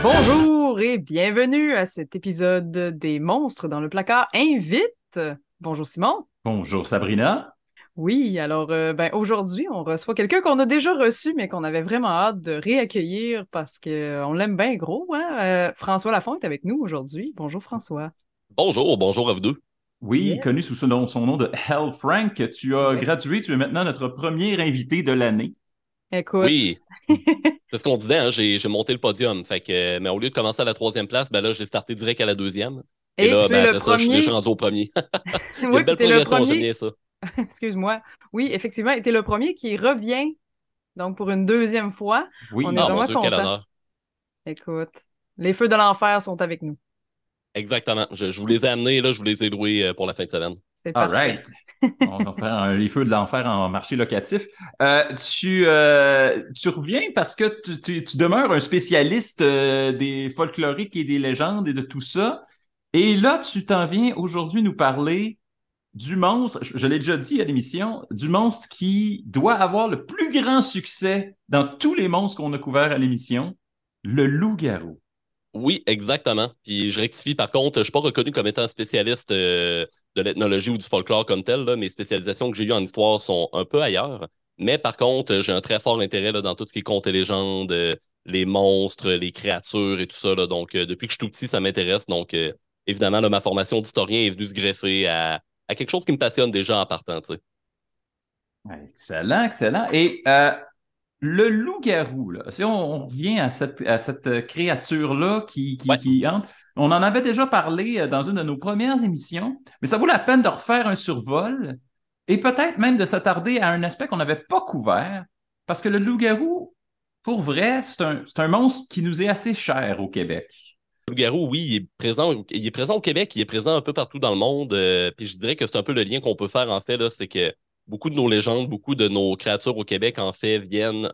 Bonjour et bienvenue à cet épisode des Monstres dans le placard invite. Bonjour Simon. Bonjour Sabrina. Oui, alors aujourd'hui, on reçoit quelqu'un qu'on a déjà reçu, mais qu'on avait vraiment hâte de réaccueillir parce qu'on l'aime bien gros, hein? François Lafont est avec nous aujourd'hui. Bonjour François. Bonjour, bonjour à vous deux. Oui, connu Yes. sous son nom de Hell Frank, tu as Ouais. gradué, tu es maintenant notre premier invité de l'année. Écoute. Oui, c'est ce qu'on disait, hein, j'ai monté le podium. Fait que, mais au lieu de commencer à la troisième place, ben là, j'ai starté direct à la deuxième. Et Et là, tu es ben le après ça, je suis premier. rendu au premier. Il y a Oui, une puis belle tu es le progression, j'aime premier. bien ça. Excuse-moi. Oui, effectivement, et tu es le premier qui revient. Donc, pour une deuxième fois, on est Oui, Ah mon vraiment Dieu, quel content. honneur. Écoute, les feux de l'enfer sont avec nous. Exactement. Je vous les ai amenés, là, je vous les ai loués pour la fin de semaine. C'est all parfait. right. On va faire les feux de l'enfer en marché locatif. Tu reviens parce que tu demeures un spécialiste des folkloriques et des légendes et de tout ça. Et là, tu t'en viens aujourd'hui nous parler du monstre, je l'ai déjà dit à l'émission, du monstre qui doit avoir le plus grand succès dans tous les monstres qu'on a couverts à l'émission, le loup-garou. Oui, exactement. Puis je rectifie par contre, je suis pas reconnu comme étant spécialiste de l'ethnologie ou du folklore comme tel, là. Mes spécialisations que j'ai eues en histoire sont un peu ailleurs. Mais par contre, j'ai un très fort intérêt là, dans tout ce qui est contes et légendes, les monstres, les créatures et tout ça, là. Donc, depuis que je suis tout petit, ça m'intéresse. Donc, évidemment, là, ma formation d'historien est venue se greffer à quelque chose qui me passionne déjà en partant, tu sais. Ouais, excellent, excellent. Et le loup-garou, là, si on revient à cette créature-là Ouais. qui entre, on en avait déjà parlé dans une de nos premières émissions, mais ça vaut la peine de refaire un survol et peut-être même de s'attarder à un aspect qu'on n'avait pas couvert, parce que le loup-garou, pour vrai, c'est un monstre qui nous est assez cher au Québec. Le loup-garou, oui, il est présent au Québec, il est présent un peu partout dans le monde. Puis je dirais que c'est un peu le lien qu'on peut faire, en fait, là, c'est que beaucoup de nos légendes, beaucoup de nos créatures au Québec, en fait,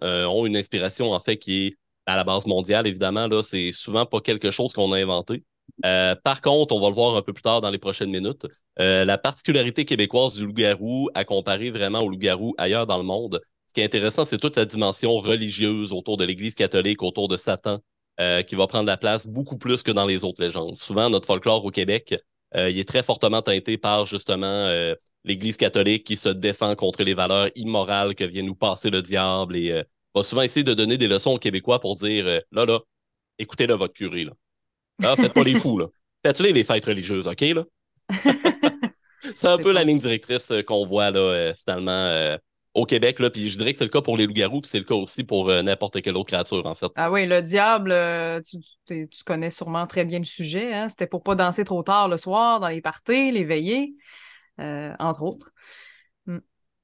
ont une inspiration, en fait, qui est à la base mondiale, évidemment. Là, c'est souvent pas quelque chose qu'on a inventé. Par contre, on va le voir un peu plus tard dans les prochaines minutes. La particularité québécoise du loup-garou à comparer vraiment au loup-garou ailleurs dans le monde, ce qui est intéressant, c'est toute la dimension religieuse autour de l'Église catholique, autour de Satan qui va prendre la place beaucoup plus que dans les autres légendes. Souvent, notre folklore au Québec, il est très fortement teinté par justement l'Église catholique qui se défend contre les valeurs immorales que vient nous passer le diable et va souvent essayer de donner des leçons aux Québécois pour dire là, écoutez-le votre curé, là. Là, faites pas les fous, là. Faites-les les fêtes religieuses, OK, là? C'est un C'est peu la bon. ligne directrice qu'on voit là, finalement au Québec. Là, puis je dirais que c'est le cas pour les loups-garous, puis c'est le cas aussi pour n'importe quelle autre créature, en fait. Ah oui, le diable, tu connais sûrement très bien le sujet, hein? C'était pour pas danser trop tard le soir dans les parties, les veillées, entre autres. Mm.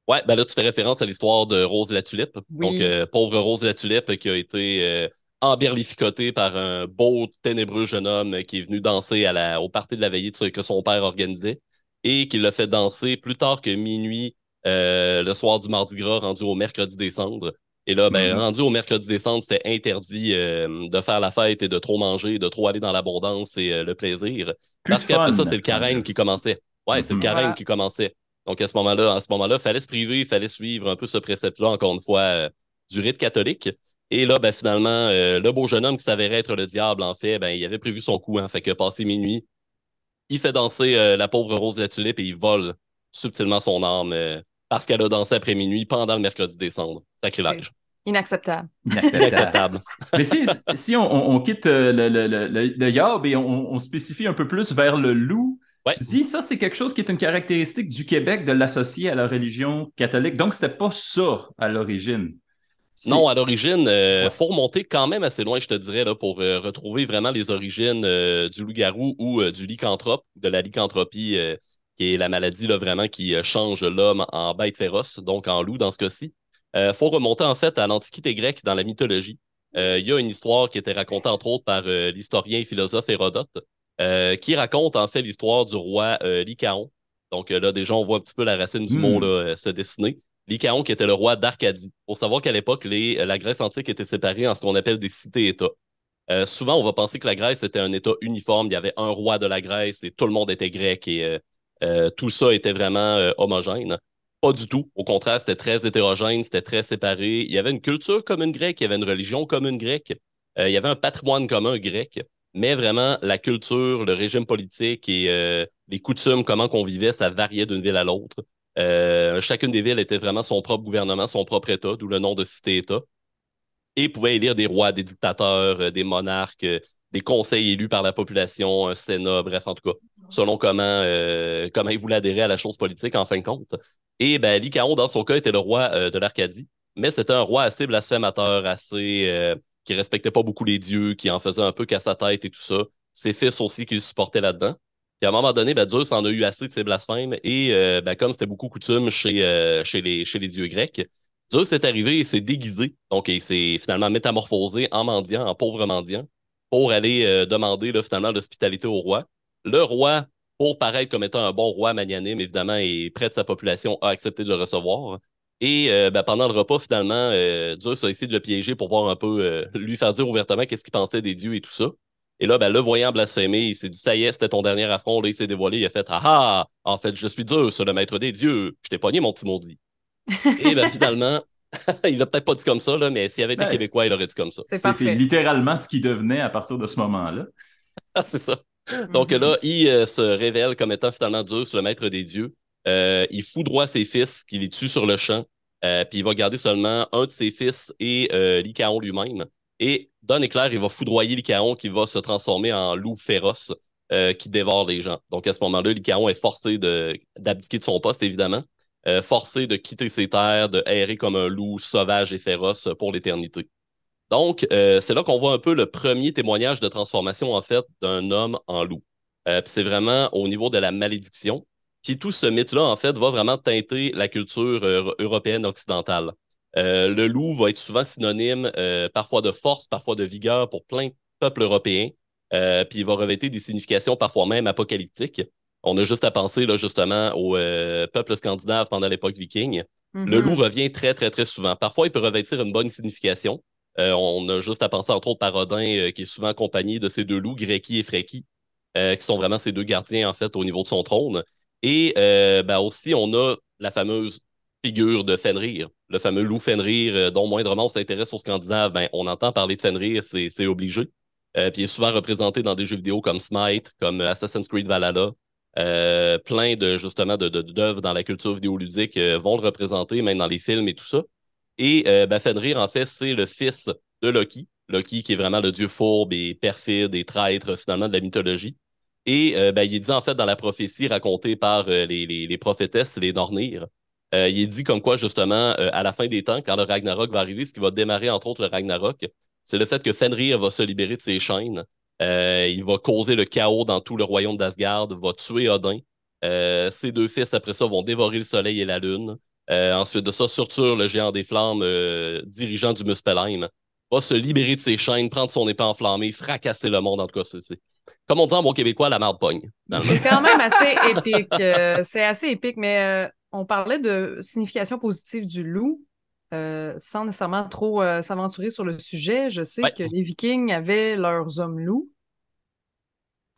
Ouais, ben là, tu fais référence à l'histoire de Rose la Tulipe. Donc, Oui. pauvre Rose la Tulipe qui a été emberlificotée par un beau, ténébreux jeune homme qui est venu danser au party de la veillée que son père organisait et qui l'a fait danser plus tard que minuit le soir du Mardi Gras, rendu au mercredi des Cendres. Et là, ben, Mhm. rendu au mercredi des Cendres, c'était interdit de faire la fête et de trop manger, de trop aller dans l'abondance et le plaisir. Plus de Parce qu'après ça, fun, c'est le en carême qui plus. commençait. Ouais, c'est le Mhm. carême Voilà. qui commençait. Donc, à ce moment-là, il fallait se priver, il fallait suivre un peu ce précepte-là, encore une fois, du rite catholique. Et là, ben, finalement, le beau jeune homme qui s'avérait être le diable, en fait, ben, il avait prévu son coup, hein. Fait que passé minuit, il fait danser la pauvre Rose la Tulipe et il vole subtilement son âme parce qu'elle a dansé après minuit pendant le mercredi des Cendres. C'est Sacrilège. inacceptable. Inacceptable. Inacceptable. Mais si on quitte le yab et on spécifie un peu plus vers le loup, Ouais. tu dis ça, c'est quelque chose qui est une caractéristique du Québec de l'associer à la religion catholique. Donc, c'était pas ça à l'origine. Non, C'est. à l'origine, Ouais. faut remonter quand même assez loin, je te dirais, là, pour retrouver vraiment les origines du loup-garou ou du lycanthrope, de la lycanthropie, qui est la maladie là, vraiment qui change l'homme en bête féroce, donc en loup dans ce cas-ci. Faut remonter en fait à l'Antiquité grecque dans la mythologie. Il y a une histoire qui était racontée entre autres par l'historien et philosophe Hérodote, qui raconte en fait l'histoire du roi Lycaon. Donc là, déjà, on voit un petit peu la racine du mot là, Hmm. se dessiner. Lycaon, qui était le roi d'Arcadie. Pour savoir qu'à l'époque, la Grèce antique était séparée en ce qu'on appelle des cités-États. Souvent, on va penser que la Grèce était un État uniforme. Il y avait un roi de la Grèce et tout le monde était grec et tout ça était vraiment homogène. Pas du tout. Au contraire, c'était très hétérogène, c'était très séparé. Il y avait une culture commune grecque, il y avait une religion commune grecque, Il y avait un patrimoine commun grec, mais vraiment la culture, le régime politique et les coutumes, comment qu'on vivait, ça variait d'une ville à l'autre. Chacune des villes était vraiment son propre gouvernement, son propre État, d'où le nom de cité-État, et pouvait élire des rois, des dictateurs, des monarques, des conseils élus par la population, un sénat, bref, en tout cas, selon comment ils voulaient adhérer à la chose politique, en fin de compte. Et ben, Lycaon, dans son cas, était le roi de l'Arcadie, mais c'était un roi assez blasphémateur, assez qui respectait pas beaucoup les dieux, qui en faisait un peu qu'à sa tête et tout ça. Ses fils aussi qui le supportaient là-dedans. Puis à un moment donné, ben, Zeus en a eu assez de ses blasphèmes et ben, comme c'était beaucoup coutume chez les dieux grecs, Zeus est arrivé et s'est déguisé. Donc, il s'est finalement métamorphosé en mendiant, en pauvre mendiant, pour aller demander là, finalement l'hospitalité au roi. Le roi, pour paraître comme étant un bon roi magnanime, évidemment, et près de sa population, a accepté de le recevoir. Et ben, pendant le repas, finalement, Zeus a essayé de le piéger pour voir un peu, lui faire dire ouvertement qu'est-ce qu'il pensait des dieux et tout ça. Et là, ben, le voyant blasphémer, il s'est dit, ça y est, c'était ton dernier affront. Là, il s'est dévoilé, il a fait, ah ah, en fait, je suis Zeus, le maître des dieux. Je t'ai pogné, mon petit maudit. Et ben, finalement, il l'a peut-être pas dit comme ça, là, mais s'il avait été Ben, québécois, il aurait dit comme ça. C'est c'est parfait. littéralement ce qu'il devenait à partir de ce moment-là. Ah, c'est ça. Donc Mhm. là, il se révèle comme étant finalement Zeus, le maître des dieux. Il foudroie ses fils, qu'il les tue sur le champ, puis il va garder seulement un de ses fils et Lycaon lui-même. Et d'un éclair, il va foudroyer Lycaon qui va se transformer en loup féroce qui dévore les gens. Donc à ce moment-là, Lycaon est forcé d'abdiquer de son poste, évidemment, forcé de quitter ses terres, de errer comme un loup sauvage et féroce pour l'éternité. Donc, c'est là qu'on voit un peu le premier témoignage de transformation, en fait, d'un homme en loup. Puis c'est vraiment au niveau de la malédiction. Puis tout ce mythe-là, en fait, va vraiment teinter la culture européenne occidentale. Le loup va être souvent synonyme parfois de force, parfois de vigueur pour plein de peuples européens. Puis il va revêtir des significations parfois même apocalyptiques. On a juste à penser là, justement aux peuples scandinaves pendant l'époque viking. Le loup Mhm. revient très, très, très souvent. Parfois, il peut revêtir une bonne signification. On a juste à penser entre autres par Odin, qui est souvent accompagné de ces deux loups, Gréki et Fréki, qui sont vraiment ses deux gardiens en fait au niveau de son trône. Et ben aussi, on a la fameuse figure de Fenrir, le fameux loup Fenrir, dont moindrement on s'intéresse aux Scandinaves. Ben, on entend parler de Fenrir, c'est obligé. Puis il est souvent représenté dans des jeux vidéo comme Smite, comme Assassin's Creed Valhalla. Plein de justement d'œuvres dans la culture vidéoludique vont le représenter, même dans les films et tout ça. Et ben, Fenrir, en fait, c'est le fils de Loki. Loki, qui est vraiment le dieu fourbe et perfide et traître, finalement, de la mythologie. Et ben, il est dit, en fait, dans la prophétie racontée par les prophétesses, les Nornir, il est dit comme quoi, justement, à la fin des temps, quand le Ragnarok va arriver, ce qui va démarrer, entre autres, le Ragnarok, c'est le fait que Fenrir va se libérer de ses chaînes. Il va causer le chaos dans tout le royaume d'Asgard, va tuer Odin. Ses deux fils, après ça, vont dévorer le soleil et la lune. Ensuite de ça, Surtur, le géant des flammes, dirigeant du Muspelheim, va se libérer de ses chaînes, prendre son épée enflammée, fracasser le monde, en tout cas. Comme on dit en bon québécois, la marde pogne, finalement. C'est quand même assez épique. C'est assez épique, mais on parlait de signification positive du loup. Sans nécessairement trop s'aventurer sur le sujet, je sais Ouais. que les Vikings avaient leurs hommes loups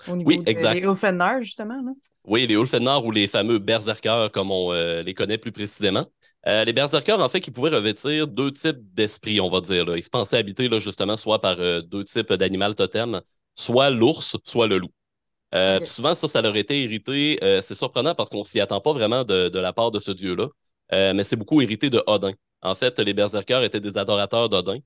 au Oui, niveau des exact. Ulfenor, justement, là. Oui, les Ulfenor ou les fameux berserkers, comme on les connaît plus précisément. Les berserkers, en fait, qui pouvaient revêtir deux types d'esprits, on va dire. Là. Ils se pensaient habiter, là, justement, soit par deux types d'animal totem, soit l'ours, soit le loup. Puis OK. souvent, ça leur était hérité. C'est surprenant parce qu'on s'y attend pas vraiment de la part de ce dieu-là. Mais c'est beaucoup hérité de Odin. En fait, les berserkers étaient des adorateurs d'Odin.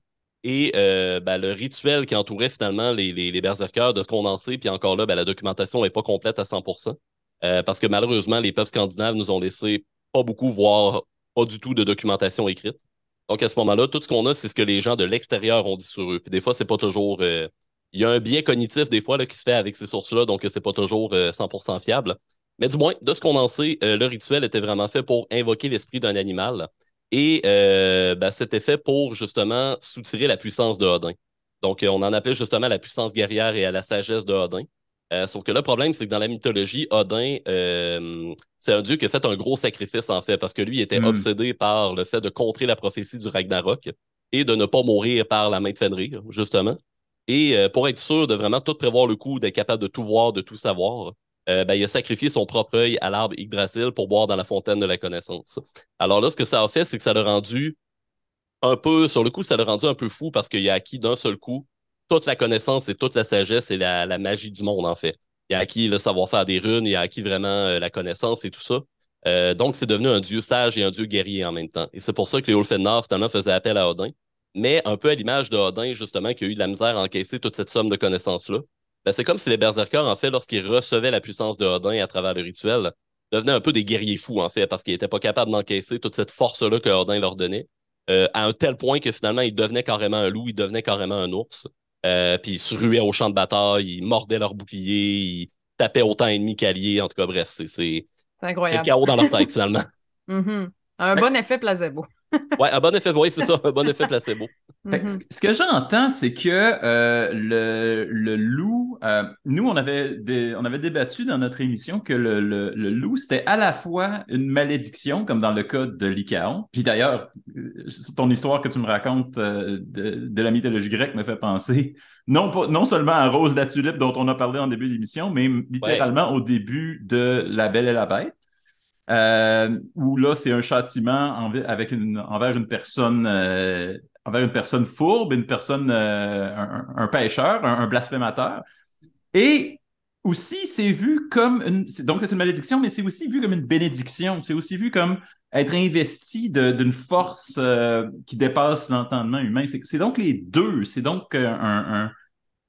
Et ben, le rituel qui entourait finalement les berserkers, de ce qu'on en sait, puis encore là, ben, la documentation n'est pas complète à 100%. Parce que malheureusement, les peuples scandinaves nous ont laissé pas beaucoup, voire pas du tout de documentation écrite. Donc à ce moment-là, tout ce qu'on a, c'est ce que les gens de l'extérieur ont dit sur eux. Puis des fois, c'est pas toujours. Il y a un biais cognitif des fois là, qui se fait avec ces sources-là, donc c'est pas toujours 100% fiable. Mais du moins, de ce qu'on en sait, le rituel était vraiment fait pour invoquer l'esprit d'un animal. Et ben, c'était fait pour justement soutirer la puissance de Odin. Donc, on en appelait justement la puissance guerrière et à la sagesse de Odin. Sauf que le problème, c'est que dans la mythologie, Odin, c'est un dieu qui a fait un gros sacrifice, en fait, parce que lui il était Hmm. obsédé par le fait de contrer la prophétie du Ragnarok et de ne pas mourir par la main de Fenrir, justement. Et pour être sûr de vraiment tout prévoir le coup, d'être capable de tout voir, de tout savoir, ben, il a sacrifié son propre œil à l'arbre Yggdrasil pour boire dans la fontaine de la connaissance. Alors là, ce que ça a fait, c'est que ça l'a rendu un peu, sur le coup, ça l'a rendu un peu fou parce qu'il a acquis d'un seul coup toute la connaissance et toute la sagesse et la magie du monde, en fait. Il a acquis le savoir-faire des runes, il a acquis vraiment la connaissance et tout ça. Donc, c'est devenu un dieu sage et un dieu guerrier en même temps. Et c'est pour ça que les Ulfenor, finalement, faisaient appel à Odin. Mais un peu à l'image de Odin, justement, qui a eu de la misère à encaisser toute cette somme de connaissances-là, ben, c'est comme si les Berserkers, en fait, lorsqu'ils recevaient la puissance de Odin à travers le rituel, devenaient un peu des guerriers fous, en fait, parce qu'ils n'étaient pas capables d'encaisser toute cette force-là que Odin leur donnait, à un tel point que finalement, ils devenaient carrément un loup, ils devenaient carrément un ours. Puis ils se ruaient au champ de bataille, ils mordaient leurs boucliers, ils tapaient autant ennemis qu'alliés. En tout cas, bref, C'est le incroyable. chaos dans leur tête, finalement. Mhm. Un Fait bon effet placebo. Ouais, un bon effet, oui, c'est ça, un bon effet placebo. Fait que Mhm. ce que j'entends, c'est que le loup, nous, on avait débattu dans notre émission que le loup, c'était à la fois une malédiction, comme dans le cas de Lycaon. Puis d'ailleurs, ton histoire que tu me racontes de la mythologie grecque me fait penser, non seulement à Rose la Tulipe, dont on a parlé en début d'émission, mais Ouais, littéralement au début de La Belle et la Bête. Où là, c'est un châtiment envers une personne fourbe, une personne, un pécheur, un blasphémateur. Et aussi, c'est vu comme donc c'est une malédiction, mais c'est aussi vu comme une bénédiction. C'est aussi vu comme être investi d'une force qui dépasse l'entendement humain. C'est donc les deux. C'est donc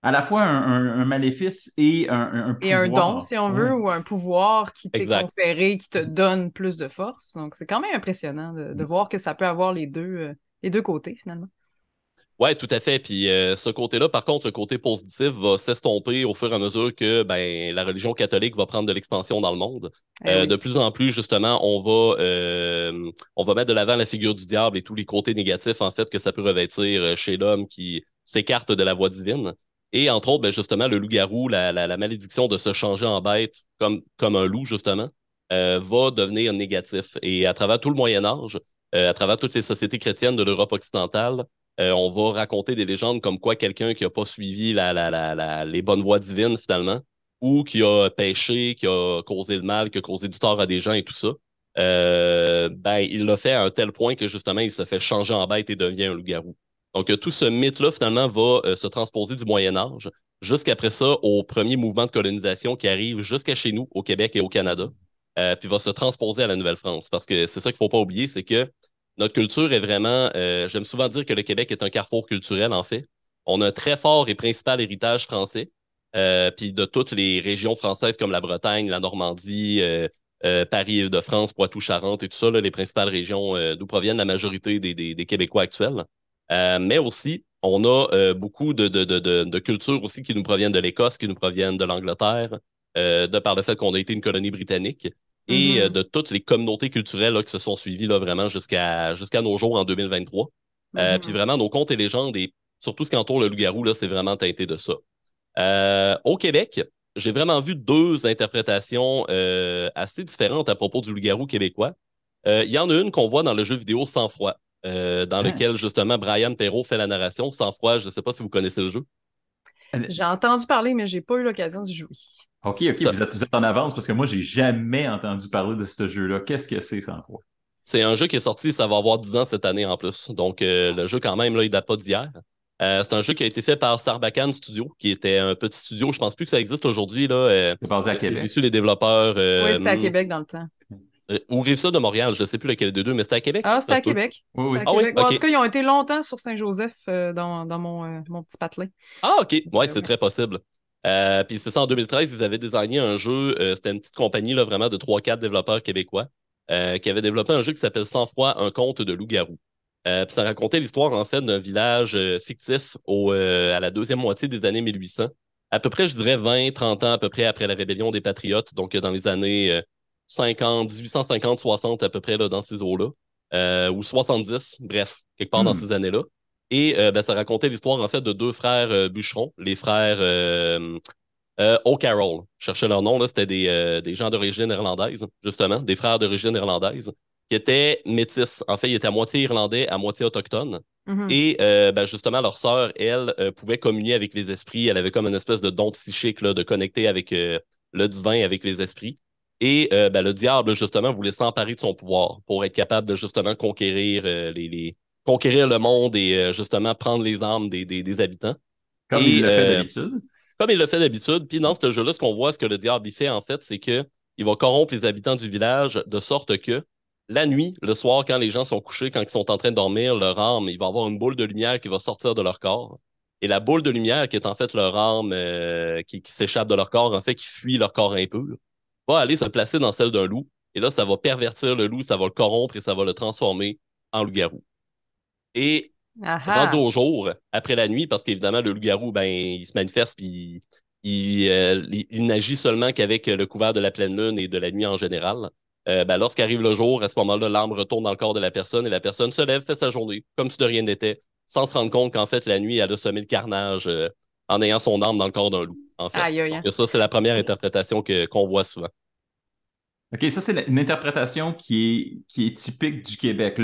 à la fois un maléfice et un Et un don, pouvoir. si on Ouais. veut, ou un pouvoir qui t'est exact. conféré, qui te donne plus de force. Donc, c'est quand même impressionnant de voir que ça peut avoir les deux côtés, finalement. Ouais, tout à fait. Puis ce côté-là, par contre, le côté positif va s'estomper au fur et à mesure que ben, la religion catholique va prendre de l'expansion dans le monde. Eh oui. De plus en plus, justement, on va mettre de l'avant la figure du diable et tous les côtés négatifs, en fait, que ça peut revêtir chez l'homme qui s'écarte de la voie divine. Et entre autres, ben, justement, le loup-garou, la malédiction de se changer en bête comme un loup, justement, va devenir négatif. Et à travers tout le Moyen Âge, à travers toutes les sociétés chrétiennes de l'Europe occidentale, on va raconter des légendes comme quoi quelqu'un qui n'a pas suivi les bonnes voies divines, finalement, ou qui a péché, qui a causé le mal, qui a causé du tort à des gens et tout ça, ben, il l'a fait à un tel point que, justement, il se fait changer en bête et devient un loup-garou. Donc, tout ce mythe-là, finalement, va se transposer du Moyen Âge jusqu'après ça au premier mouvement de colonisation qui arrive jusqu'à chez nous, au Québec et au Canada, puis va se transposer à la Nouvelle-France. Parce que c'est ça qu'il ne faut pas oublier, c'est que notre culture est vraiment, j'aime souvent dire que le Québec est un carrefour culturel, en fait. On a un très fort et principal héritage français, puis de toutes les régions françaises comme la Bretagne, la Normandie, Paris-Île-de-France, Poitou-Charentes et tout ça, là, les principales régions d'où proviennent la majorité des Québécois actuels. Mais aussi, on a beaucoup de cultures aussi qui nous proviennent de l'Écosse, qui nous proviennent de l'Angleterre, de par le fait qu'on a été une colonie britannique et Mhm. de toutes les communautés culturelles là, qui se sont suivies là, vraiment jusqu'à nos jours en 2023. Puis Mhm. vraiment, nos contes et légendes et surtout ce qui entoure le loup-garou, là, c'est vraiment teinté de ça. Au Québec, j'ai vraiment vu deux interprétations assez différentes à propos du loup-garou québécois. Il y en a une qu'on voit dans le jeu vidéo Sang-Froid, dans Hein? lequel justement Brian Perrault fait la narration. Sang-Froid, je ne sais pas si vous connaissez le jeu. J'ai entendu parler, mais j'ai pas eu l'occasion d'y jouer. OK, Ça, vous êtes en avance parce que moi, j'ai jamais entendu parler de ce jeu-là. Qu'est-ce que c'est, sans foi? c'est un jeu qui est sorti, ça va avoir 10 ans cette année en plus. Donc, le jeu, quand même, là, il date pas d'hier. C'est un jeu qui a été fait par Sarbacane Studio, qui était un petit studio. Je pense plus que ça existe aujourd'hui, là. C'est basé à De ce que j'ai Québec. su, les développeurs, Oui, c'était à Québec dans le temps. ou Rive-Sud de Montréal, je sais plus lequel des deux, mais c'était à Québec, Ah, c'était ça à se peut. Québec. Oui, C'était à oui. Ah oui, Québec. Bon, en tout ok. cas, ils ont été longtemps sur Saint-Joseph dans mon petit patelin. Ah, ok. Ouais, c'est Ouais. très possible. Puis c'est ça, en 2013, ils avaient designé un jeu. C'était une petite compagnie là, vraiment de trois quatre développeurs québécois qui avait développé un jeu qui s'appelle Sans froid, un conte de loup-garou. Puis ça racontait l'histoire, en fait, d'un village fictif à la deuxième moitié des années 1800. À peu près, je dirais 20, 30 ans à peu près après la rébellion des Patriotes, donc dans les années 50, 1850, 60 à peu près là, dans ces eaux-là, ou 70, bref, quelque part dans Hmm. ces années-là. Et ben, ça racontait l'histoire, en fait, de deux frères bûcherons, les frères O'Carroll. Je cherchais leur nom, là, c'était des gens d'origine irlandaise, justement, des frères d'origine irlandaise, qui étaient métis. En fait, ils étaient à moitié irlandais, à moitié autochtones. Mhm. Et ben, justement, leur sœur, elle, pouvait communier avec les esprits. Elle avait comme une espèce de don psychique là, de connecter avec le divin, avec les esprits. Et ben, le diable, justement, voulait s'emparer de son pouvoir pour être capable de justement conquérir conquérir le monde et justement prendre les âmes des habitants. Comme il Et le fait d'habitude. comme il le fait d'habitude, puis dans ce jeu-là, ce qu'on voit, ce que le diable il fait, en fait, c'est que il va corrompre les habitants du village de sorte que la nuit, le soir, quand les gens sont couchés, quand ils sont en train de dormir, leur âme, il va avoir une boule de lumière qui va sortir de leur corps. Et la boule de lumière, qui est en fait leur âme qui s'échappe de leur corps, en fait, qui fuit leur corps impur, va aller se placer dans celle d'un loup. Et là, ça va pervertir le loup, ça va le corrompre et ça va le transformer en loup-garou. Et Ah rendu ah. au jour, après la nuit, parce qu'évidemment, le loup-garou, ben, il se manifeste puis il n'agit seulement qu'avec le couvert de la pleine lune et de la nuit en général. Ben, lorsqu'arrive le jour, à ce moment-là, l'âme retourne dans le corps de la personne et la personne se lève, fait sa journée, comme si de rien n'était, sans se rendre compte qu'en fait, la nuit, elle a semé le carnage en ayant son âme dans le corps d'un loup, en fait. Aïe, aïe. Donc, ça, c'est la première interprétation qu'on voit souvent. OK, ça, c'est une interprétation qui est typique du Québec.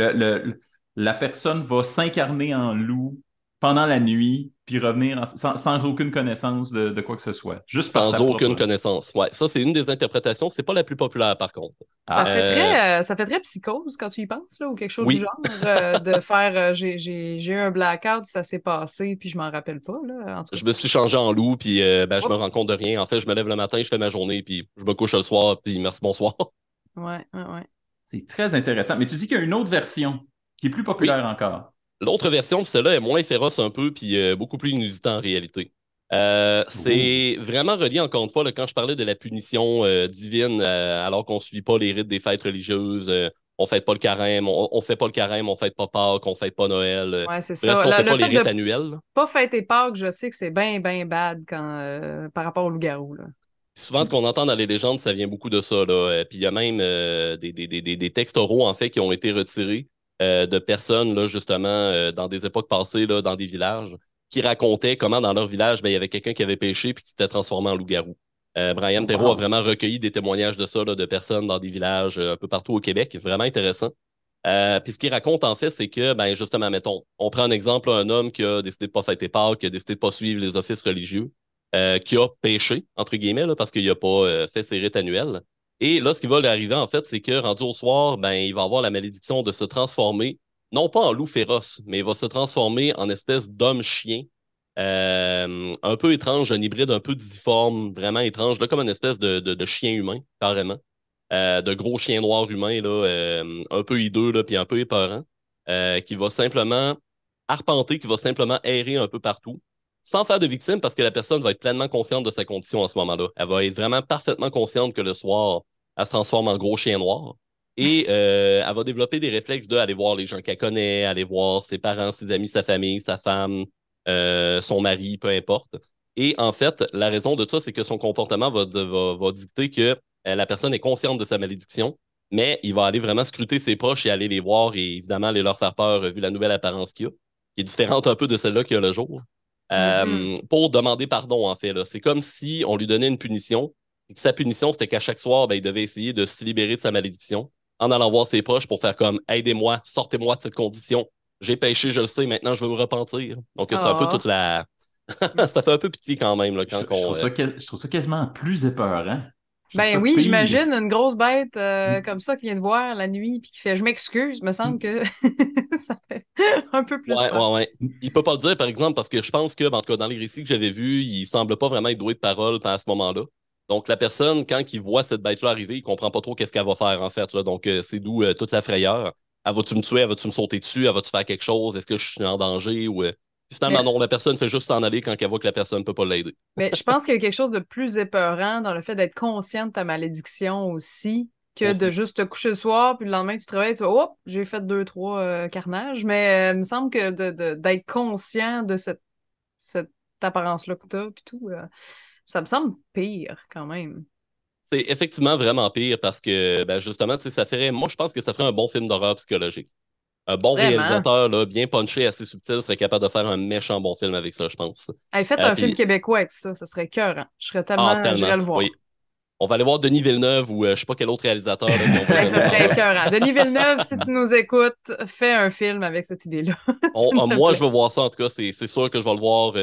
La personne va s'incarner en loup pendant la nuit, puis revenir sans aucune connaissance de quoi que ce soit, juste par Sans sa aucune propre... connaissance. Ouais, ça, c'est une des interprétations. C'est pas la plus populaire, par contre. Ah, Ça fait très psychose quand tu y penses, là, ou quelque chose du Oui, genre, de faire j'ai eu un blackout, ça s'est passé, puis je m'en rappelle pas, là, en tout je cas. me suis changé en loup, puis ben, je me Oups. rends compte de rien. En fait, je me lève le matin, je fais ma journée, puis je me couche le soir, puis merci, bonsoir. Ouais, ouais, ouais. c'est très intéressant. Mais tu dis qu'il y a une autre version qui est plus Oui, populaire encore. l'autre version, celle-là, est moins féroce un peu, puis beaucoup plus inusitée en réalité. Oh. C'est vraiment relié, encore une fois, là, quand je parlais de la punition divine, alors qu'on ne suit pas les rites des fêtes religieuses, on ne fête pas le carême, on fait pas le carême, on ne fête pas Pâques, on ne fête pas Noël. Ouais, c'est Bref, ça. si on ne fait Le pas les fait de rites annuels, là. pas fêter Pâques, je sais que c'est bien, bien bad par rapport au loup-garou, là. Souvent, ce qu'on entend dans les légendes, ça vient beaucoup de ça, là. Puis il y a même des textes oraux, en fait, qui ont été retirés de personnes, là, justement, dans des époques passées, là, dans des villages, qui racontaient comment, dans leur village, ben, il y avait quelqu'un qui avait péché puis qui s'était transformé en loup-garou. Brian Oh, Perrault a wow. vraiment recueilli des témoignages de ça, là, de personnes dans des villages un peu partout au Québec. Vraiment intéressant. Puis ce qu'il raconte, en fait, c'est que, ben, justement, mettons, on prend un exemple, un homme qui a décidé de pas fêter Pâques, qui a décidé de pas suivre les offices religieux, qui a péché, entre guillemets, là, parce qu'il n'a pas fait ses rites annuels. Et là, ce qui va lui arriver, en fait, c'est que rendu au soir, ben, il va avoir la malédiction de se transformer, non pas en loup féroce, mais il va se transformer en espèce d'homme-chien, un peu étrange, un hybride un peu difforme, vraiment étrange, là, comme une espèce de chien humain, carrément. De gros chiens noirs humains, là, un peu hideux, là, puis un peu épeurant, qui va simplement arpenter, qui va simplement errer un peu partout, sans faire de victime, parce que la personne va être pleinement consciente de sa condition à ce moment-là. Elle va être vraiment parfaitement consciente que le soir, elle se transforme en gros chien noir. Et elle va développer des réflexes de aller voir les gens qu'elle connaît, aller voir ses parents, ses amis, sa famille, sa femme, son mari, peu importe. Et en fait, la raison de ça, c'est que son comportement va dicter que la personne est consciente de sa malédiction, mais il va aller vraiment scruter ses proches et aller les voir et évidemment aller leur faire peur vu la nouvelle apparence qu'il a, qui est différente un peu de celle-là qu'il y a le jour, Mhm. pour demander pardon, en fait. Là. C'est comme si on lui donnait une punition, et que sa punition, c'était qu'à chaque soir, ben, il devait essayer de se libérer de sa malédiction en allant voir ses proches pour faire comme aidez-moi, sortez-moi de cette condition. J'ai péché, je le sais, maintenant je veux me repentir. Donc c'est un peu toute Ah. la. Ça fait un peu pitié quand même là, quand Je on. trouve ça, je trouve ça quasiment plus épeurant. Je trouve Ben ça oui, pire. j'imagine une grosse bête comme ça qui vient de voir la nuit puis qui fait je m'excuse, me semble que ça fait un peu plus Ouais, peur. ouais, ouais. Il peut pas le dire, par exemple, parce que je pense que, en tout cas, dans les récits que j'avais vus, il semble pas vraiment être doué de parole à ce moment-là. Donc, la personne, quand il voit cette bête-là arriver, il comprend pas trop qu'est-ce qu'elle va faire, en fait, là. Donc, c'est d'où toute la frayeur. Elle va-tu me tuer? Elle va-tu me sauter dessus? Elle va-tu faire quelque chose? Est-ce que je suis en danger? Ou, finalement, Mais, non, la personne fait juste s'en aller quand elle voit que la personne peut pas l'aider. mais je pense qu'il y a quelque chose de plus épeurant dans le fait d'être conscient de ta malédiction aussi que de Aussi. juste te coucher le soir puis le lendemain tu te réveilles, tu vas, oh, j'ai fait deux, trois carnages. Mais il me semble que d'être conscient de cette apparence-là que t'as puis tout, ça me semble pire quand même. C'est effectivement vraiment pire parce que, ben, justement, tu sais, ça ferait, moi, je pense que ça ferait un bon film d'horreur psychologique. Un bon Vraiment. réalisateur, là, bien punché, assez subtil, serait capable de faire un méchant bon film avec ça, je pense. Hey, faites un film Puis, québécois avec ça serait écœurant. Je serais ah, tellement, tellement, j'irais le oui. voir. On va aller voir Denis Villeneuve ou je sais pas quel autre réalisateur. Là, puis on va Hey, ça serait vraiment, écœurant. Denis Villeneuve, si tu nous écoutes, fais un film avec cette idée-là. S'il te moi, plaît. je veux voir ça, en tout cas. C'est sûr que je vais le voir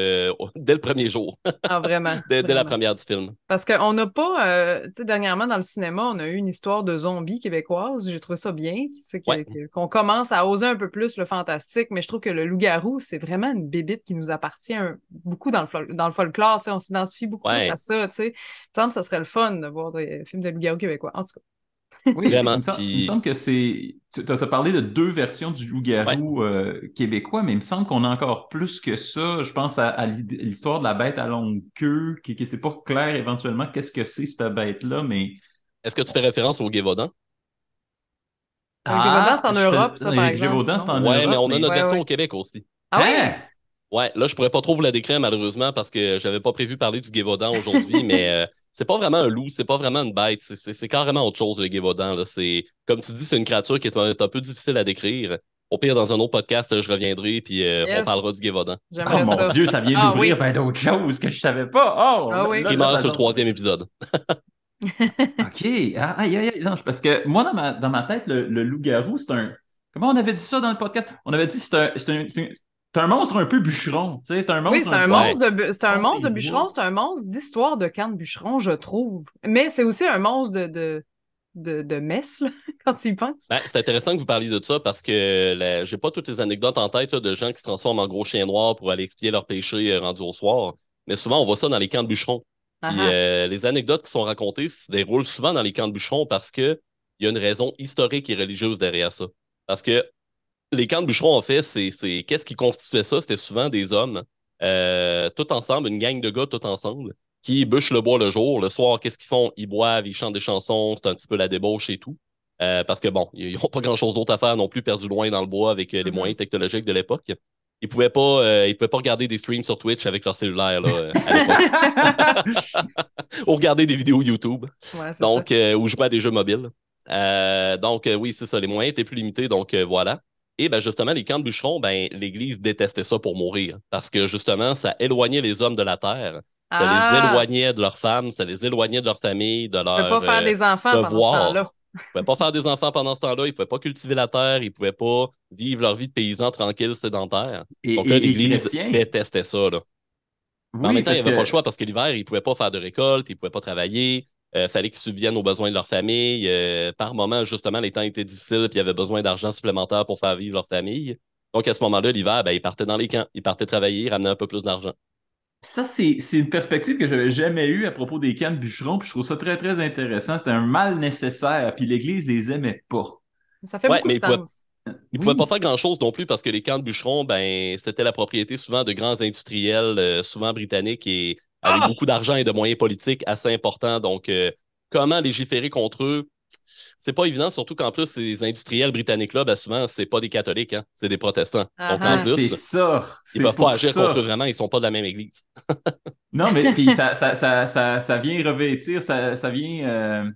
dès le premier jour, Ah, vraiment, dès la vraiment. première du film. Parce qu'on n'a pas, tu sais, dernièrement dans le cinéma, on a eu une histoire de zombies québécoise. J'ai trouvé ça bien, tu sais, Ouais. qu'on commence à oser un peu plus le fantastique, mais je trouve que le loup-garou, c'est vraiment une bébite qui nous appartient beaucoup dans le folklore, tu sais, on s'identifie beaucoup plus à Ouais, ça, tu sais. Il me semble que ça serait le fun de voir des films de loup-garou québécois, en tout cas. Oui, vraiment. il me Puis, semble que c'est. Tu as parlé de deux versions du ouais. loup-garou québécois, mais il me semble qu'on a encore plus que ça. Je pense à l'histoire de la bête à longue queue, qui c'est pas clair éventuellement qu'est-ce que c'est cette bête-là, mais. Est-ce que tu fais référence au Gévaudan? Le Gévaudan, c'est en Je Europe, ça, par le exemple, Gévaudan, c'est sinon. en Ouais, mais Europe, on a mais. notre Ouais, version ouais. au Québec aussi. Ah oui? Hein? Ouais, là, je pourrais pas trop vous la décrire malheureusement parce que j'avais pas prévu parler du Gévaudan aujourd'hui, mais c'est pas vraiment un loup, c'est pas vraiment une bête, c'est carrément autre chose le Gévaudan. Là. C'est, comme tu dis, c'est une créature qui est un peu difficile à décrire. Au pire, dans un autre podcast, je reviendrai puis on Yes, parlera du Gévaudan. Oh j'aimerais mon ça. Dieu, ça vient Ah d'ouvrir oui, vers d'autres choses que je savais pas. Oh, ah oui. Qui meurt sur le troisième épisode. OK. Ah, aïe, aïe, aïe. Non, parce que moi, dans ma tête, le loup-garou, c'est un. Comment on avait dit ça dans le podcast? On avait dit c'est un monstre un peu bûcheron. Tu sais, c'est un Oui, monstre c'est un un peu Ouais. monstre c'est un fond monstre des de bûcheron, bois. c'est un monstre d'histoire de camp de bûcheron, je trouve. Mais c'est aussi un monstre de messe, là, quand tu y penses. Ben, c'est intéressant que vous parliez de ça parce que j'ai pas toutes les anecdotes en tête là, de gens qui se transforment en gros chiens noirs pour aller expier leurs péchés rendus au soir. Mais souvent, on voit ça dans les camps de bûcherons. Ah Puis ah. les anecdotes qui sont racontées se déroulent souvent dans les camps de bûcherons parce que il y a une raison historique et religieuse derrière ça. Parce que les camps de bûcherons, en fait, qu'est-ce qui constituait ça? C'était souvent des hommes, tout ensemble, une gang de gars tout ensemble, qui bûchent le bois le jour. Le soir, qu'est-ce qu'ils font? Ils boivent, ils chantent des chansons, c'est un petit peu la débauche et tout. Parce que bon, ils n'ont pas grand-chose d'autre à faire non plus, perdu loin dans le bois avec les Mhm. moyens technologiques de l'époque. Ils pouvaient pas regarder des streams sur Twitch avec leur cellulaire là, à l'époque, ou regarder des vidéos YouTube, Ouais, c'est ça. donc ou jouer à des jeux mobiles. Donc oui, c'est ça, les moyens étaient plus limités, donc voilà. Et ben justement, les camps de bûcherons, ben l'Église détestait ça pour mourir, parce que justement, ça éloignait les hommes de la terre, ça les Ah, éloignait de leurs femmes, ça les éloignait de leur famille, de je peux pas leur faire des enfants pendant ce devoir. temps-là. Ils pouvaient pas faire des enfants pendant ce temps-là, ils pouvaient pas cultiver la terre, ils pouvaient pas vivre leur vie de paysans tranquilles, sédentaires. Donc là, Et l'Église chrétien. détestait ça, là. Mais en Oui, même temps, il n'y parce avait pas le que choix parce que l'hiver, ils ne pouvaient pas faire de récolte, ils ne pouvaient pas travailler. Fallait qu'ils subviennent aux besoins de leur famille. Par moment, justement, les temps étaient difficiles puis ils avaient besoin d'argent supplémentaire pour faire vivre leur famille. Donc, à ce moment-là, l'hiver, ben, ils partaient dans les camps. Ils partaient travailler, ils ramenaient un peu plus d'argent. ça, c'est une perspective que j'avais jamais eue à propos des camps de bûcherons, puis je trouve ça très, très intéressant. C'était un mal nécessaire, puis l'Église les aimait pas. Ça fait Ouais, beaucoup mais de sens. ils pouvaient pas Oui. faire grand-chose non plus parce que les camps de bûcherons, ben, c'était la propriété souvent de grands industriels, souvent britanniques et avec Ah! beaucoup d'argent et de moyens politiques assez importants. Donc, comment légiférer contre eux? C'est pas évident, surtout qu'en plus, ces industriels britanniques-là, ben, souvent, c'est pas des catholiques, hein, c'est des protestants. Ah Donc, en Ben, ah. c'est plus, ça. ils C'est peuvent pas pour agir contre eux ça. vraiment, ils sont pas de la même église. Non, mais puis ça vient revêtir, ça vient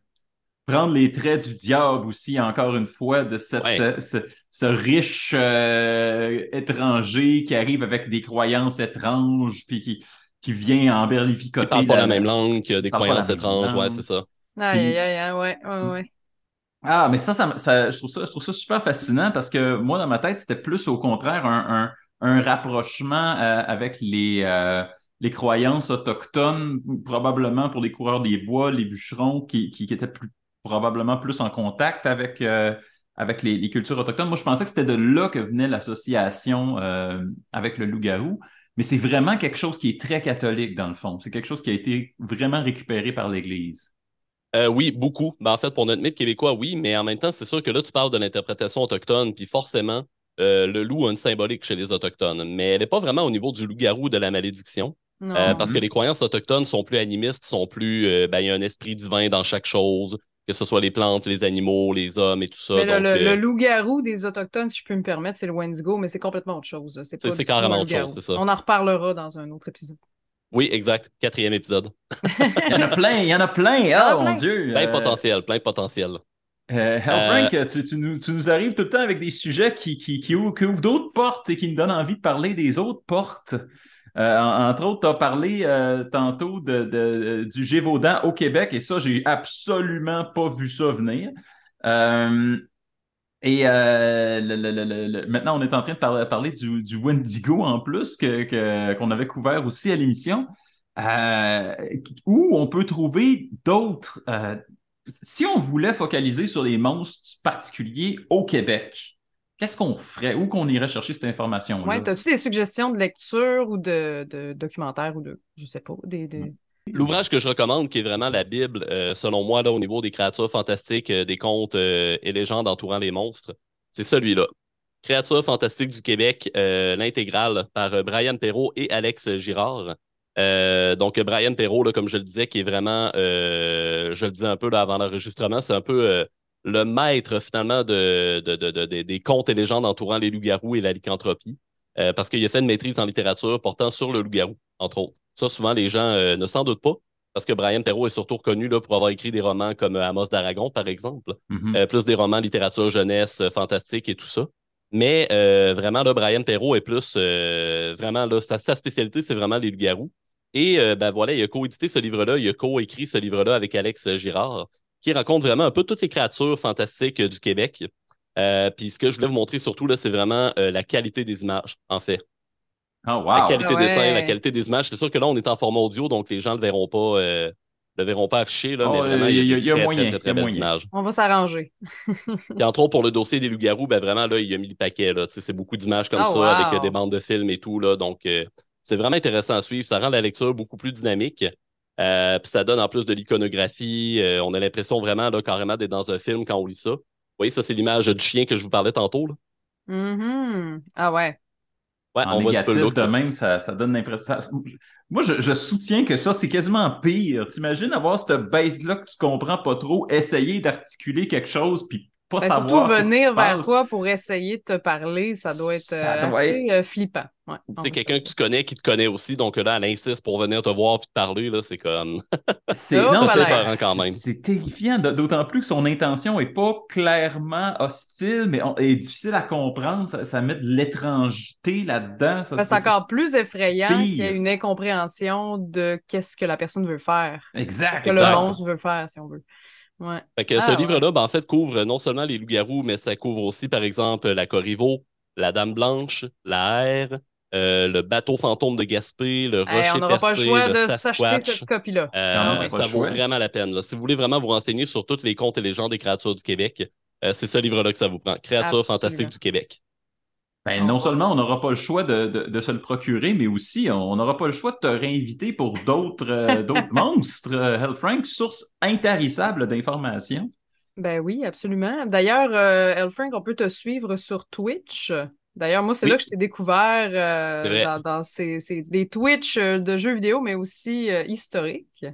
prendre les traits du diable aussi, encore une fois, de Ouais, ce riche étranger qui arrive avec des croyances étranges, puis qui vient ils emberlificoter parlent pas la même langue, qui des parle pas la croyances même étranges, ouais, c'est langue. ça. Aïe, aïe, Puis, aïe, aïe, ouais, ouais, ouais. mais je trouve ça super fascinant parce que moi, dans ma tête, c'était plus au contraire un rapprochement avec les croyances autochtones, probablement pour les coureurs des bois, les bûcherons, qui étaient probablement plus en contact avec les cultures autochtones. Moi, je pensais que c'était de là que venait l'association avec le loup-garou, mais c'est vraiment quelque chose qui est très catholique dans le fond. C'est quelque chose qui a été vraiment récupéré par l'Église. Oui, beaucoup. Ben, en fait, pour notre mythe québécois, oui, mais en même temps, c'est sûr que là, tu parles de l'interprétation autochtone, puis forcément, le loup a une symbolique chez les Autochtones, mais elle n'est pas vraiment au niveau du loup-garou de la malédiction, parce que Non. les croyances autochtones sont plus animistes, sont plus, ben, il y a un esprit divin dans chaque chose, que ce soit les plantes, les animaux, les hommes et tout ça. Mais Donc, le loup-garou des Autochtones, si je peux me permettre, c'est le Wendigo, mais c'est complètement autre chose, là. C'est pas c'est du tout un carrément autre chose, loup-garou. c'est ça. On en reparlera dans un autre épisode. Oui, exact. Quatrième épisode. Il y en a plein, il y en a plein. Il y en a Oh mon plein. Dieu. Plein de potentiel, plein de potentiel. Hal Euh, Frank, tu nous arrives tout le temps avec des sujets qui ouvrent d'autres portes et qui nous donnent envie de parler des autres portes. Entre autres, tu as parlé tantôt du Gévaudan au Québec, et ça, j'ai absolument pas vu ça venir. Euh, maintenant, on est en train de parler du Wendigo en plus, qu'on avait couvert aussi à l'émission, euh, où on peut trouver d'autres. Si on voulait focaliser sur les monstres particuliers au Québec, qu'est-ce qu'on ferait? Où qu'on irait chercher cette Ouais, information-là? t'as-tu des suggestions de lecture ou de documentaires ou je sais pas, L'ouvrage que je recommande, qui est vraiment la Bible, selon moi, là, au niveau des créatures fantastiques, des contes et légendes entourant les monstres, c'est celui-là. Créatures fantastiques du Québec, l'intégrale par Brian Perrault et Alex Girard. Donc, Brian Perrault, là, comme je le disais, qui est vraiment, je le disais un peu là, avant l'enregistrement, c'est un peu le maître finalement des contes et légendes entourant les loups-garous et la lycanthropie, parce qu'il a fait une maîtrise en littérature portant sur le loup-garou, entre autres. Ça, souvent, les gens ne s'en doutent pas, parce que Brian Perrault est surtout reconnu là, pour avoir écrit des romans comme Amos d'Aragon, par exemple, Mhm. plus des romans littérature jeunesse, fantastique et tout ça. Mais vraiment, là, Brian Perrault est plus vraiment là, sa spécialité, c'est vraiment les loups-garous. Et ben voilà, il a coédité ce livre-là, il a coécrit ce livre-là avec Alex Girard, qui raconte vraiment un peu toutes les créatures fantastiques du Québec. Puis ce que je voulais vous montrer surtout, là, c'est vraiment la qualité des images, en fait. Oh, La wow! Ah qualité des dessins, la ouais. qualité des images. C'est sûr que là, on est en format audio, donc les gens le verront pas affiché, là, mais Oh, vraiment, il y a des il y a très, très, moyen, très, il y a très belles moyen. images. On va s'arranger. Puis entre autres, pour le dossier des loups-garous, ben vraiment, là, il a mis le paquet, là. Tu sais, c'est beaucoup d'images comme Oh ça, avec des wow. bandes de films et tout, là. Donc, c'est vraiment intéressant à suivre. Ça rend la lecture beaucoup plus dynamique. Puis ça donne en plus de l'iconographie. On a l'impression vraiment, là, carrément d'être dans un film quand on lit ça. Vous voyez, ça, c'est l'image du chien que je vous parlais tantôt, là. Mhm. Ah ouais. Ouais, En on voit un petit peu le négatif de look. même, ça donne l'impression. Moi, je soutiens que ça, c'est quasiment pire. T'imagines avoir cette bête-là que tu comprends pas trop, essayer d'articuler quelque chose, puis pas Ben, surtout savoir qu'est-ce qui se venir vers passe. toi pour essayer de te parler, ça doit être Ça doit être. assez flippant. Ouais, on C'est va se le quelqu'un que dire. tu connais qui te connaît aussi. Donc là, elle insiste pour venir te voir puis te parler, là. C'est comme. C'est Oh, non, C'est assez palais. peurant quand même. c'est terrifiant, d'autant plus que son intention est pas clairement hostile, mais est difficile à comprendre. Ça met de l'étrangeté là-dedans. Ben, c'est encore plus C'est effrayant qu'il y ait pire. une incompréhension de qu'est-ce que la personne veut faire. Qu'est-ce Exact, que le exact. monstre veut faire, si on veut. Ouais. Fait que ce Ah ouais. livre-là, ben, en fait, couvre non seulement les loups-garous, mais ça couvre aussi, par exemple, la Corriveau, la Dame Blanche, la Hère, le bateau fantôme de Gaspé, le Hey, on rocher n'aura pas le percé, choix le de s'acheter cette Sasquatch. copie-là. On Ah n'aura oui. pas le Ça vaut choix. vraiment la peine, là. Si vous voulez vraiment vous renseigner sur tous les contes et légendes des créatures du Québec, c'est ce livre-là que ça vous prend. Créatures fantastiques Absolument. du Québec. Ben, On non va. seulement on n'aura pas le choix de se le procurer, mais aussi on n'aura pas le choix de te réinviter pour d'autres monstres. Hell Frank, source intarissable d'informations. Ben oui, absolument. D'ailleurs, Elfrank, on peut te suivre sur Twitch. D'ailleurs, moi, c'est là que Oui, je t'ai découvert c'est vrai. dans des Twitch de jeux vidéo, mais aussi historiques.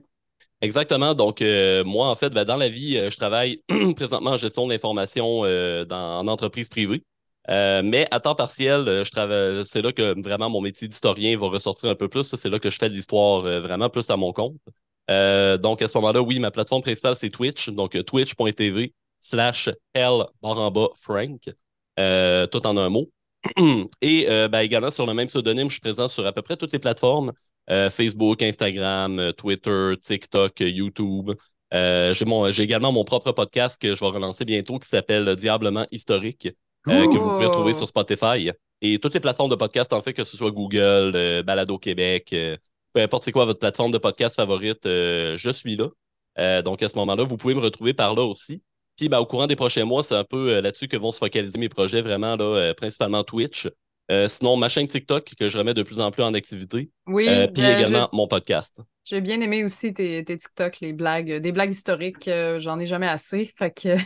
Exactement. Donc, moi, en fait, ben, dans la vie, je travaille présentement en gestion de l'information en entreprise privée. Mais à temps partiel, je travaille, c'est là que vraiment mon métier d'historien va ressortir un peu plus. Ça, c'est là que je fais de l'histoire vraiment plus à mon compte. Donc, à ce moment-là, oui, ma plateforme principale, c'est Twitch. Donc, twitch.tv/L_Frank. Tout en un mot. Et ben, également, sur le même pseudonyme, je suis présent sur à peu près toutes les plateformes. Facebook, Instagram, Twitter, TikTok, YouTube. J'ai également mon propre podcast que je vais relancer bientôt qui s'appelle Diablement Historique, que vous pouvez retrouver sur Oh! Spotify et toutes les plateformes de podcast, en fait, que ce soit Google, Balado Québec, peu importe c'est quoi votre plateforme de podcast favorite, je suis là. Donc à ce moment-là, vous pouvez me retrouver par là aussi. Puis ben, au courant des prochains mois, c'est un peu là-dessus que vont se focaliser mes projets, vraiment, là, principalement Twitch. Sinon, ma chaîne TikTok, que je remets de plus en plus en activité. Oui, Puis également mon podcast. j'ai bien aimé aussi tes TikTok, les blagues, des blagues historiques. J'en ai jamais assez. Fait que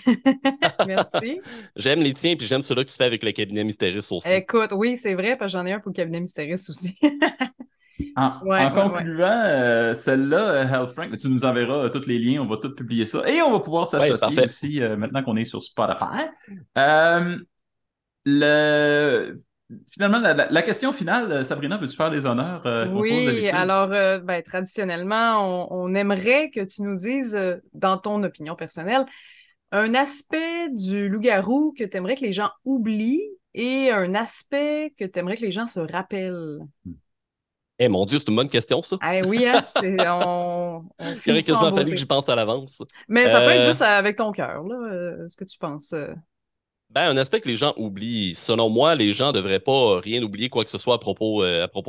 merci. J'aime les tiens, puis j'aime ceux-là que tu fais avec le cabinet Mystérieux aussi. Écoute, oui, c'est vrai, parce que j'en ai un pour le cabinet mystérieux aussi. En Ouais, ouais, ouais. concluant, celle-là, Hell Frank, tu nous enverras tous les liens, on va tous publier ça. Et on va pouvoir Ouais, s'associer parfait. aussi maintenant qu'on est sur Spotify. Euh, le... Finalement, la question finale, Sabrina, peux-tu faire des honneurs qu'on pose Oui, d'habitude? alors, ben, traditionnellement, on aimerait que tu nous dises, dans ton opinion personnelle, un aspect du loup-garou que tu aimerais que les gens oublient et un aspect que tu aimerais que les gens se rappellent. Eh mon Dieu, c'est une bonne question, ça. Eh oui, hein? On Il aurait finit ça en quasiment fallu que j'y beauté. pense à l'avance. Mais ça peut être Euh, juste avec ton cœur, là, ce que tu penses. Ben, un aspect que les gens oublient. Selon moi, les gens ne devraient pas rien oublier quoi que ce soit à propos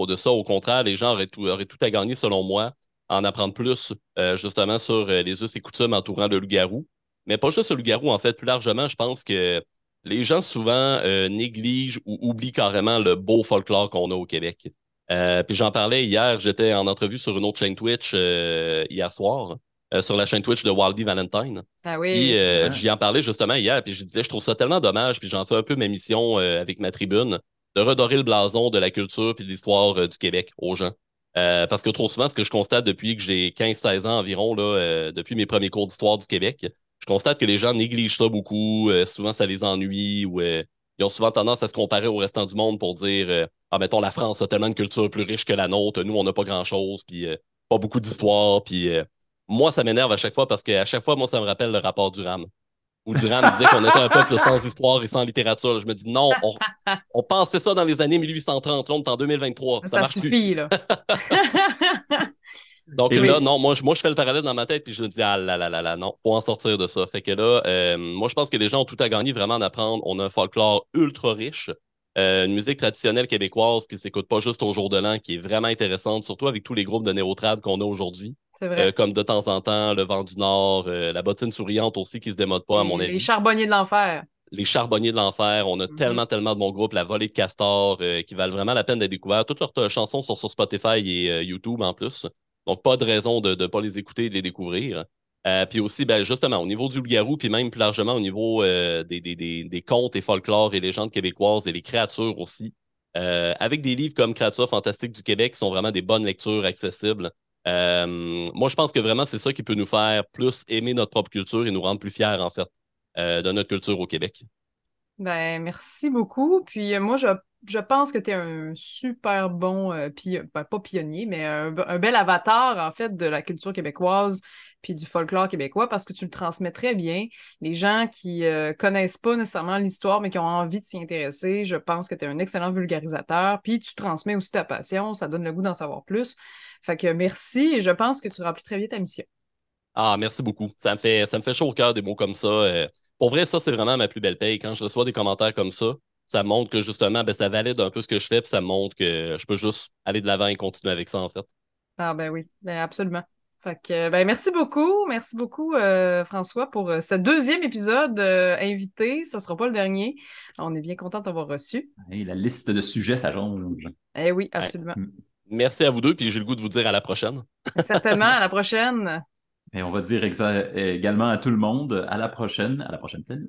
de ça. Au contraire, les gens auraient tout à gagner, selon moi, à en apprendre plus, justement, sur les us et coutumes entourant le loup-garou. Mais pas juste le loup-garou, en fait, plus largement, je pense que les gens souvent négligent ou oublient carrément le beau folklore qu'on a au Québec. Puis j'en parlais hier, j'étais en entrevue sur une autre chaîne Twitch hier soir, sur la chaîne Twitch de Wildy Valentine. Ah Puis oui. Ah. j'y en parlais justement hier, puis je disais, je trouve ça tellement dommage, puis j'en fais un peu ma mission avec ma tribune, de redorer le blason de la culture puis de l'histoire du Québec aux gens. Parce que trop souvent, ce que je constate depuis que j'ai 15-16 ans environ, là, depuis mes premiers cours d'histoire du Québec, je constate que les gens négligent ça beaucoup. Souvent, ça les ennuie ou ils ont souvent tendance à se comparer au restant du monde pour dire ah, mettons, la France a tellement de culture plus riche que la nôtre, nous, on n'a pas grand-chose, puis pas beaucoup d'histoire, puis moi, ça m'énerve à chaque fois parce qu'à chaque fois, moi, ça me rappelle le rapport Durham. Où Durham disait qu'on était un peuple sans histoire et sans littérature. Je me dis non, on pensait ça dans les années 1830. Là, on est en 2023. Ça Ça marche plus. suffit, là. Donc Et là, Mais non, moi, je fais le parallèle dans ma tête puis je me dis, ah là là là là, non, faut en sortir de ça. Fait que là, moi, je pense que les gens ont tout à gagner vraiment en apprendre. On a un folklore ultra riche, une musique traditionnelle québécoise qui s'écoute pas juste au jour de l'an, qui est vraiment intéressante, surtout avec tous les groupes de néo-trad qu'on a aujourd'hui, c'est vrai. comme de temps en temps, Le Vent du Nord, la bottine souriante aussi qui se démode pas, à mon Les avis. charbonniers de l'enfer. Les Charbonniers de l'Enfer, on a Mhm. tellement de bons groupes, La Volée de Castor, qui valent vraiment la peine d'être découverts. Toutes leurs chansons sont sur Spotify et YouTube en plus. Donc, pas de raison de ne pas les écouter et de les découvrir. Puis aussi, ben, justement, au niveau du loup-garou, puis même plus largement au niveau des contes et folklore et légendes québécoises et les créatures aussi, avec des livres comme Créatures fantastiques du Québec qui sont vraiment des bonnes lectures accessibles. Moi, je pense que vraiment, c'est ça qui peut nous faire plus aimer notre propre culture et nous rendre plus fiers, en fait, de notre culture au Québec. Ben, merci beaucoup. Puis moi, je pense que tu es un super bon, ben, pas pionnier, mais un bel avatar, en fait, de la culture québécoise puis du folklore québécois parce que tu le transmets très bien. Les gens qui connaissent pas nécessairement l'histoire, mais qui ont envie de s'y intéresser, je pense que tu es un excellent vulgarisateur. Puis tu transmets aussi ta passion, ça donne le goût d'en savoir plus. Fait que merci et je pense que tu remplis très bien ta mission. Ah, merci beaucoup. Ça me fait chaud au cœur des mots comme ça. Pour vrai, ça, c'est vraiment ma plus belle paye. Quand je reçois des commentaires comme ça montre que justement, ben, ça valide un peu ce que je fais, puis ça me montre que je peux juste aller de l'avant et continuer avec ça, en fait. Ah ben oui, ben absolument. Fait que ben merci beaucoup François pour ce deuxième épisode invité. Ça sera pas le dernier. On est bien content de t'avoir reçu. hey, la liste de sujets, ça jonge. Eh oui, Ouais. absolument. Merci à vous deux, puis j'ai le goût de vous dire à la prochaine. Certainement, à la prochaine. Et on va dire également à tout le monde, à la prochaine peine.